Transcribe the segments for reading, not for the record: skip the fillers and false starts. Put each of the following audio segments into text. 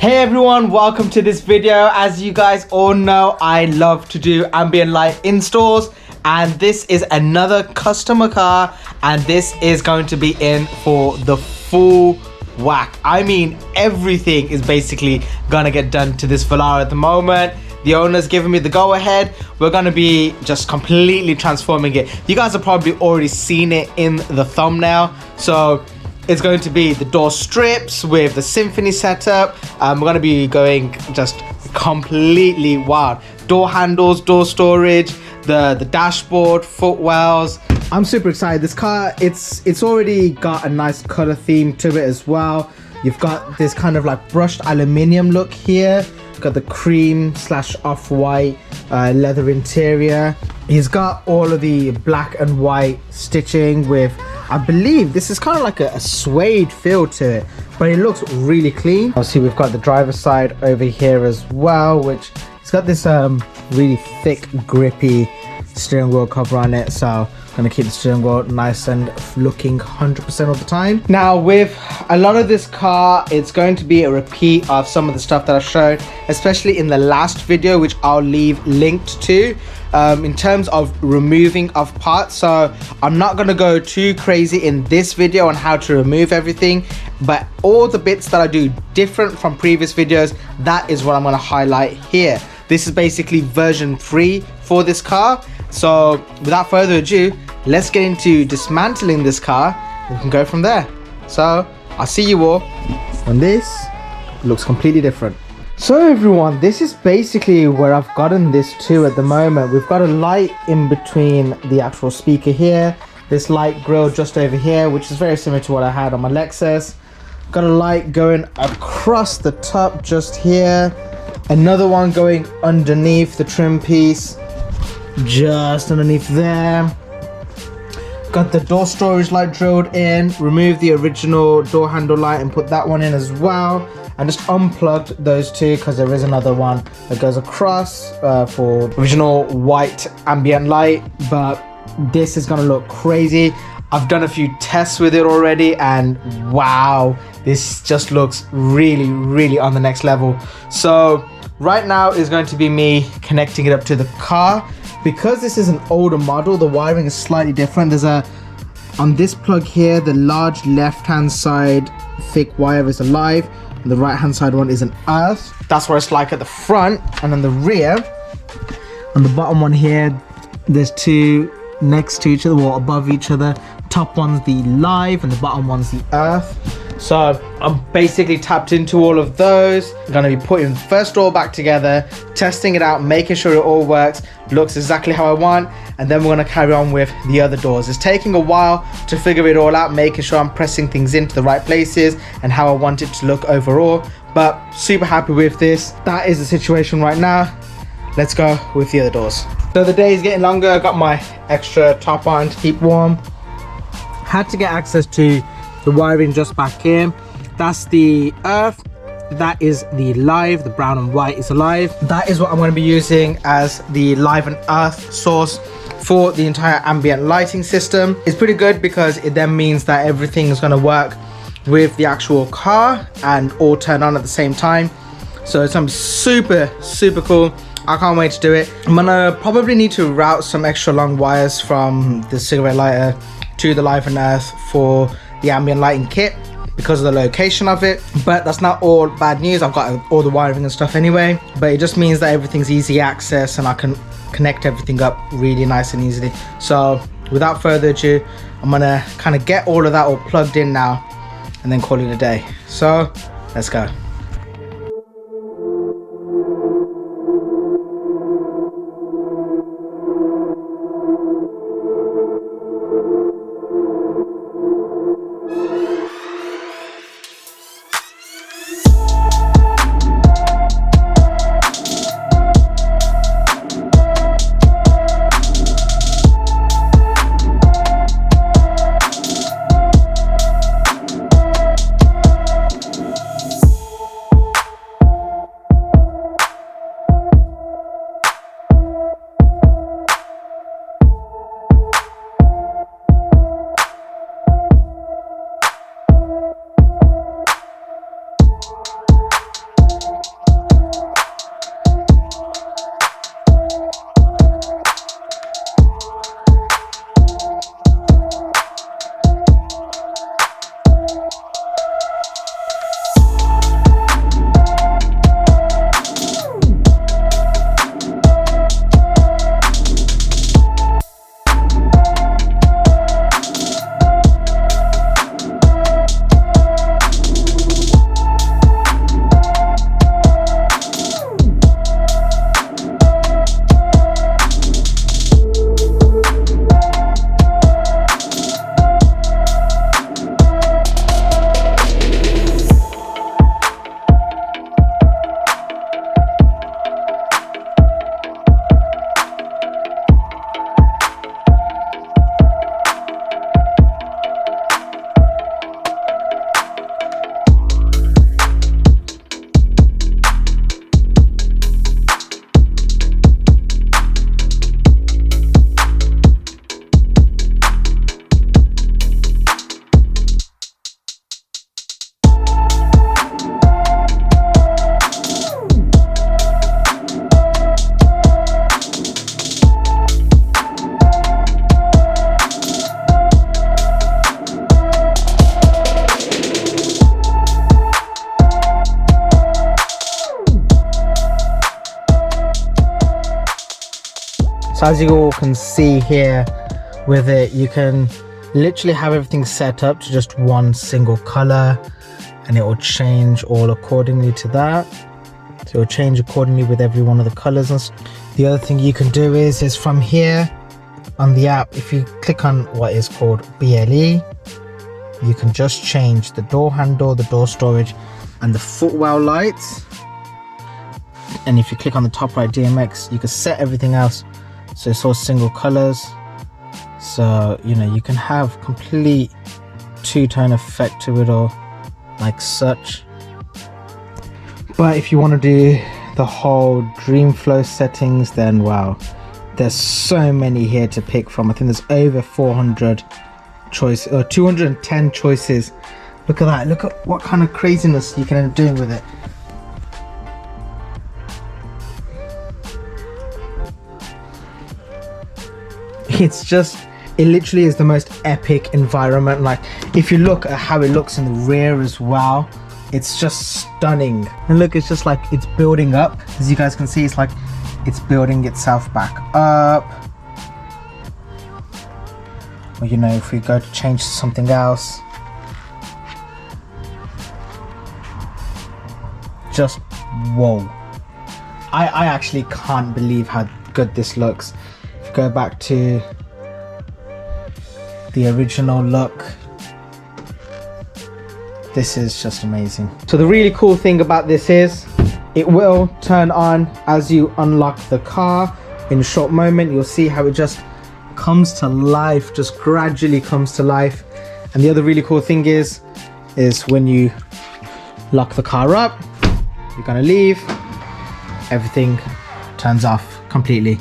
Hey everyone, welcome to this video. As you guys all know, I love to do ambient light installs, and this is another customer car, and this is going to be in for the full whack. I mean, everything is basically gonna get done to this Velar at the moment. The owner's giving me the go-ahead. We're gonna be just completely transforming it. You guys have probably already seen it in the thumbnail. So it's going to be the door strips with the Symphony setup. We're going to be going just completely wild. Door handles, door storage, the dashboard, footwells. I'm super excited. This car, it's already got a nice color theme to it as well. You've got this kind of like brushed aluminium look here. Got the cream / off-white leather interior. He's got all of the black and white stitching with, I believe this is kind of like a suede feel to it, but it looks really clean. Obviously we've got the driver's side over here as well, which it's got this really thick grippy steering wheel cover on it, so I'm gonna keep the steering wheel nice and looking 100% of the time. Now with a lot of this car, it's going to be a repeat of some of the stuff that I showed, especially in the last video, which I'll leave linked to, in terms of removing of parts. So I'm not gonna go too crazy in this video on how to remove everything, but all the bits that I do different from previous videos, that is what I'm gonna highlight here. This is basically version 3 for this car. So without further ado, let's get into dismantling this car. We can go from there. So I'll see you all when this looks completely different. So everyone, this is basically where I've gotten this to at the moment. We've got a light in between the actual speaker here. This light grille just over here, which is very similar to what I had on my Lexus. Got a light going across the top just here. Another one going underneath the trim piece, just underneath there. Got the door storage light drilled in. Removed the original door handle light and put that one in as well. And just unplugged those two because there is another one that goes across for original white ambient light. But this is gonna look crazy. I've done a few tests with it already, and wow, this just looks really on the next level. So right now is going to be me connecting it up to the car. Because this is an older model, the wiring is slightly different. There's on this plug here, the large left hand side thick wire is a live, and the right hand side one is an earth. That's what it's like at the front. And then the rear, on the bottom one here, there's two next to each other or above each other. Top one's the live and the bottom one's the earth. So I'm basically tapped into all of those. I'm gonna be putting the first door back together, testing it out, making sure it all works, looks exactly how I want, and then we're gonna carry on with the other doors. It's taking a while to figure it all out, making sure I'm pressing things into the right places and how I want it to look overall, but super happy with this. That is the situation right now. Let's go with the other doors. So the day is getting longer. I got my extra top on to keep warm. Had to get access to the wiring just back here. That's the earth, that is the live, the brown and white is alive. That is what I'm going to be using as the live and earth source for the entire ambient lighting system. It's pretty good because it then means that everything is going to work with the actual car and all turn on at the same time. So it's super cool. I can't wait to do it. I'm gonna probably need to route some extra long wires from the cigarette lighter to the live and earth for the ambient lighting kit because of the location of it, but that's not all bad news. I've got all the wiring and stuff anyway, but it just means that everything's easy access and I can connect everything up really nice and easily. So without further ado, I'm gonna kind of get all of that all plugged in now and then call it a day. So let's go. So as you all can see here with it, you can literally have everything set up to just one single color, and it will change all accordingly to that. So it will change accordingly with every one of the colors. And the other thing you can do is from here on the app, if you click on what is called BLE, you can just change the door handle, the door storage, and the footwell lights. And if you click on the top right DMX, you can set everything else so it's all single colors. So, you know, you can have complete two-tone effect to it all, like such. But if you want to do the whole Dreamflow settings, then wow, there's so many here to pick from. I think there's over 400 choices, or 210 choices. Look at that. Look at what kind of craziness you can end up doing with it. It's just, it literally is the most epic environment. Like, if you look at how it looks in the rear as well, it's just stunning. And look, it's just like it's building up. As you guys can see, it's like it's building itself back up. Or, you know, if we go to change to something else, just whoa. I actually can't believe how good this looks. If you go back to the original look, this is just amazing. So the really cool thing about this is it will turn on as you unlock the car. In a short moment, you'll see how it just comes to life, just gradually comes to life. And the other really cool thing is when you lock the car up, you're gonna leave, everything turns off completely.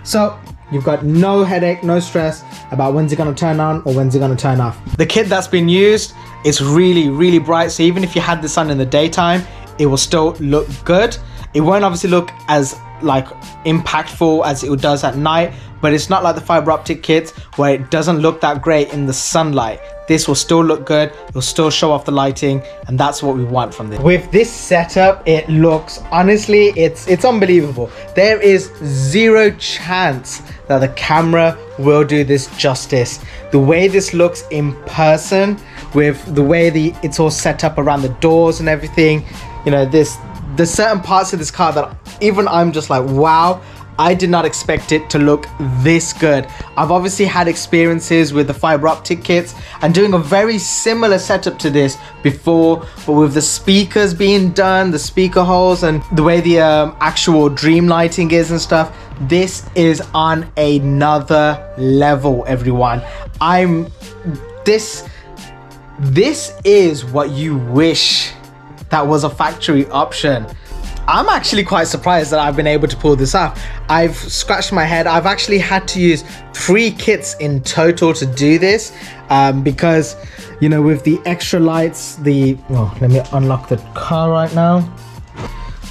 So you've got no headache, no stress about when's it gonna turn on or when's it gonna turn off. The kit that's been used is really, really bright. So even if you had this on in the daytime, it will still look good. It won't obviously look as like impactful as it does at night, but it's not like the fiber optic kits where it doesn't look that great in the sunlight. This will still look good, it'll still show off the lighting, and that's what we want from this. With this setup, it looks, honestly, it's unbelievable. There is zero chance that the camera will do this justice. The way this looks in person, with the way it's all set up around the doors and everything, you know, there's certain parts of this car that even I'm just like, wow, I did not expect it to look this good. I've obviously had experiences with the fiber optic kits and doing a very similar setup to this before, but with the speakers being done, the speaker holes, and the way the actual dream lighting is and stuff, this is on another level, everyone. This is what you wish that was a factory option. I'm actually quite surprised that I've been able to pull this off. I've scratched my head. I've actually had to use 3 kits in total to do this because, you know, with the extra lights, let me unlock the car right now.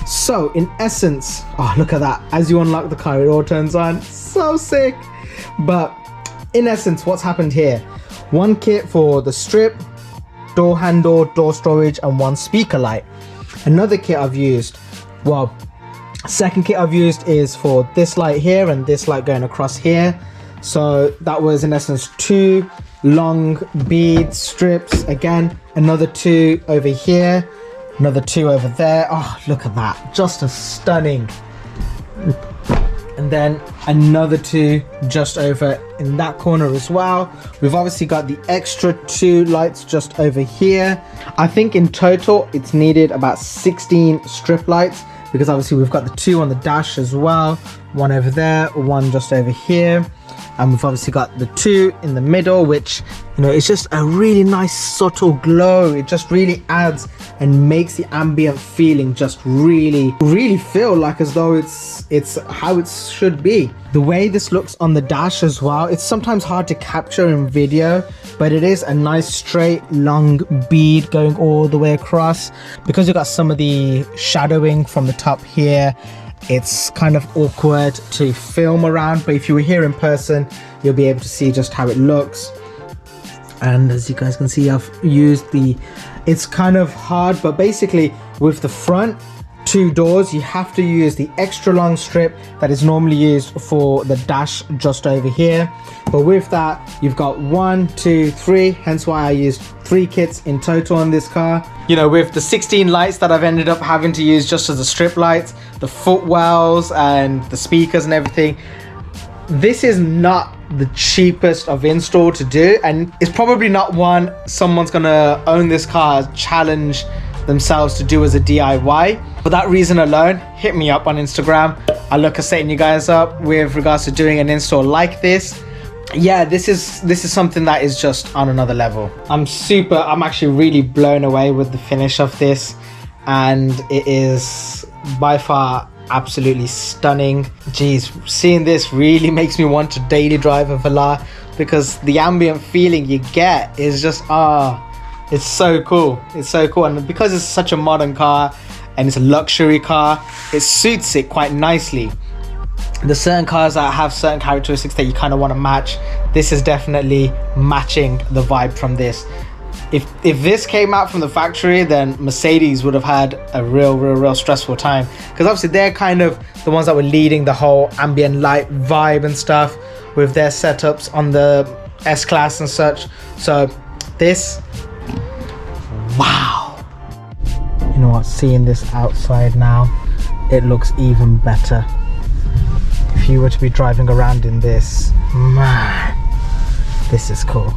So in essence, oh, look at that. As you unlock the car, it all turns on. So sick. But in essence, what's happened here? 1 kit for the strip, door handle, door storage, and 1 speaker light. Another kit I've used, well, second kit I've used is for this light here and this light going across here. So that was in essence 2 long bead strips. Again, another 2 over here, another 2 over there. Oh, look at that, just a stunning. And then another 2 just over in that corner as well. We've obviously got the extra 2 lights just over here. I think in total it's needed about 16 strip lights, because obviously we've got the 2 on the dash as well, 1 over there, 1 just over here, and we've obviously got the 2 in the middle, which, you know, it's just a really nice subtle glow. It just really adds and makes the ambient feeling just really feel like as though it's how it should be. The way this looks on the dash as well, it's sometimes hard to capture in video, but it is a nice straight long bead going all the way across. Because you've got some of the shadowing from the top here, it's kind of awkward to film around, but if you were here in person, you'll be able to see just how it looks. And as you guys can see, I've used it's kind of hard, but basically with the front, 2 doors, you have to use the extra long strip that is normally used for the dash just over here. But with that, you've got 1, 2, 3, hence why I used 3 kits in total on this car. You know, with the 16 lights that I've ended up having to use just as the strip lights, the footwells and the speakers and everything, this is not the cheapest of install to do, and it's probably not one someone's gonna own this car challenge themselves to do as a DIY. For that reason alone, hit me up on Instagram. I'll look at setting you guys up with regards to doing an install like this. Yeah, this is something that is just on another level. I'm actually really blown away with the finish of this, and it is by far absolutely stunning. Geez, seeing this really makes me want to daily drive a Velar, because the ambient feeling you get is just it's so cool. It's so cool, and because it's such a modern car and it's a luxury car, it suits it quite nicely. There's certain cars that have certain characteristics that you kind of want to match. This is definitely matching the vibe from this. If this came out from the factory, then Mercedes would have had a real stressful time, because obviously they're kind of the ones that were leading the whole ambient light vibe and stuff with their setups on the S-Class and such. So this, wow. You know what, seeing this outside now, it looks even better. If you were to be driving around in this, man, this is cool.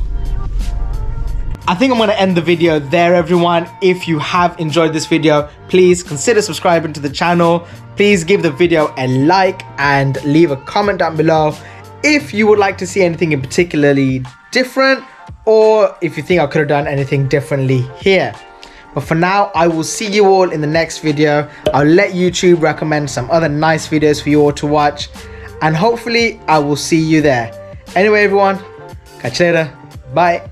I think I'm going to end the video there, everyone. If you have enjoyed this video, please consider subscribing to the channel. Please give the video a like and leave a comment down below if you would like to see anything in particularly different, or if you think I could have done anything differently here. But for now, I will see you all in the next video. I'll let YouTube recommend some other nice videos for you all to watch, and hopefully I will see you there. Anyway, everyone, catch you later. Bye.